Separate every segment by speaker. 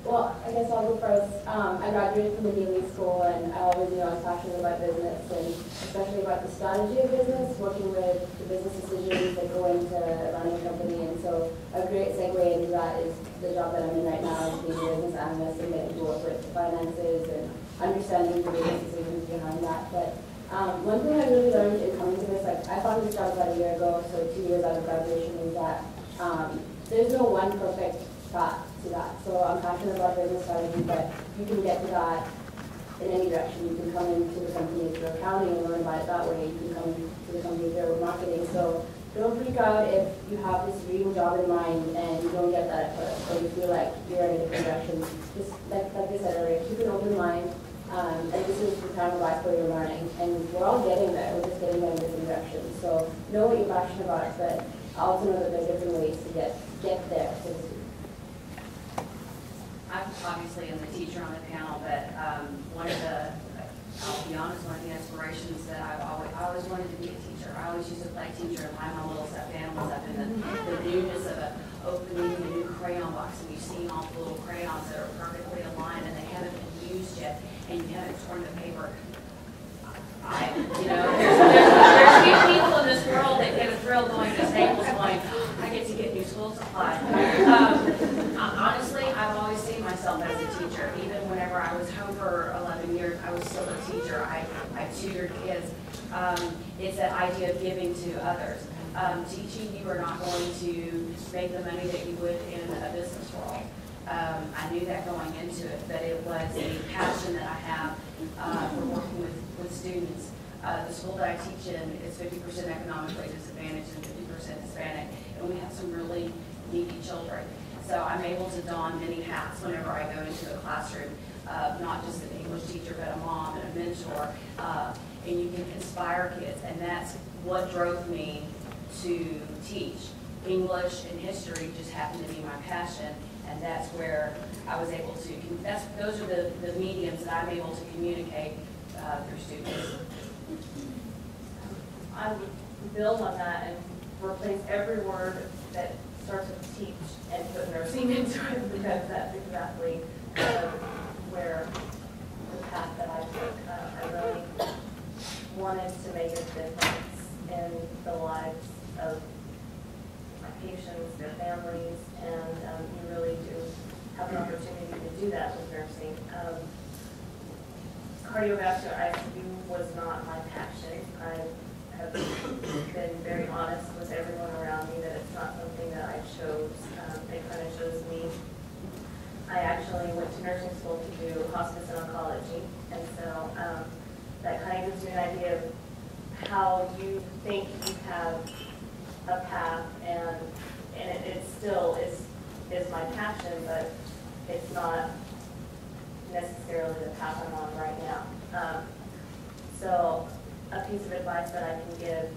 Speaker 1: Well, I guess I'll go first. I graduated from the Daily School, and I always knew I was passionate about business, and especially about the strategy of business, working with the business decisions that go into running a company. And so a great segue into that is the job that I'm in right now as being a business analyst and getting to work with the finances and understanding the business decisions behind that. But one thing I really learned in coming to this, like I found this job about a year ago, so 2 years out of graduation, is that there's no one perfect path to that. So I'm passionate about business strategy, but you can get to that in any direction. You can come into the company through accounting and learn about it that way. You can come to the company through marketing. So don't freak out if you have this dream job in mind and you don't get that at first, or you feel like you're in a different direction. Just like I said earlier, keep an open mind. And this is the time of life where you're learning. And we're all getting there. We're just getting there in different directions. So know what you're passionate about, but also know that there's different ways to get there, so to speak.
Speaker 2: I'm obviously the teacher on the panel, but one of the, I'll be honest, one of the inspirations that I always wanted to be a teacher. I always used to play teacher and line my little stuffed animals up in the newness of opening a new crayon box, and you've seen all the little crayons that are perfectly aligned and they haven't been used yet, and you haven't torn the paper. There's few people in this world that get a thrill going to Staples going, I get to get new school supplies. Honestly, I've always seen myself as a teacher. Even whenever I was home for 11 years, I was still a teacher. I tutored kids. It's that idea of giving to others. Teaching, you are not going to make the money that you would in a business world. I knew that going into it, but it was a passion that I have for working with students. The school that I teach in is 50% economically disadvantaged and 50% Hispanic, and we have some really needy children. So I'm able to don many hats whenever I go into a classroom, not just an English teacher, but a mom and a mentor, and you can inspire kids, and that's what drove me to teach. English and history just happened to be my passion, and that's where I was able to, those are the mediums that I'm able to communicate through students.
Speaker 3: I would build on that and replace every word that starts with teach and put nursing into it, because that's exactly where the path that I took. I really wanted to make a difference in the lives of my patients, their families, and you really do have an opportunity to do that with nursing. Cardiovascular ICU was not my passion. I have been very honest with everyone around me that it's not something that I chose. It kind of chose me. I actually went to nursing school to do hospice and oncology, and so that kind of gives you an idea of how you think you have a path, and it still is my passion, but it's not necessarily the path I'm on right now. So a piece of advice that I can give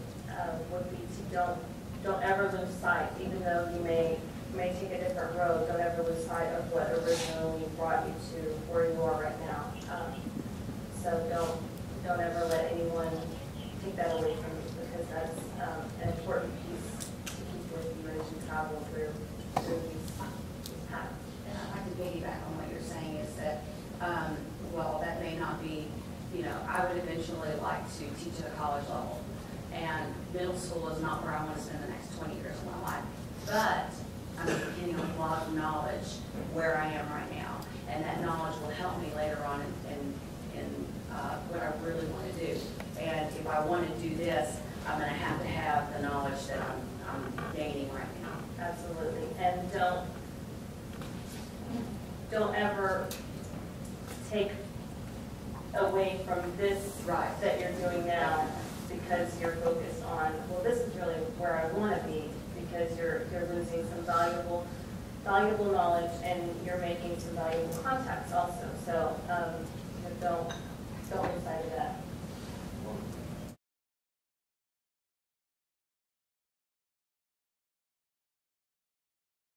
Speaker 3: would be to don't ever lose sight, even though you may take a different road. Don't ever lose sight of what originally brought you to where you are right now. So don't ever let anyone take that away from you, because that's an important piece to keep with you as you travel through these paths.
Speaker 2: And I can piggyback on what you're saying is that, well, that may not be, I would eventually like to teach at a college level. And middle school is not where I want to spend the next 20 years of my life. But I'm getting a lot of knowledge where I am right now. And that knowledge will help me later on in what I really want to do. And if I want to do this, I'm going to have the knowledge that I'm gaining right now.
Speaker 3: Absolutely. And don't ever take away from this that you're doing now because you're focused on, well, this is really where I want to be, because you're losing some valuable knowledge, and you're making some valuable contacts also. So don't lose sight of that.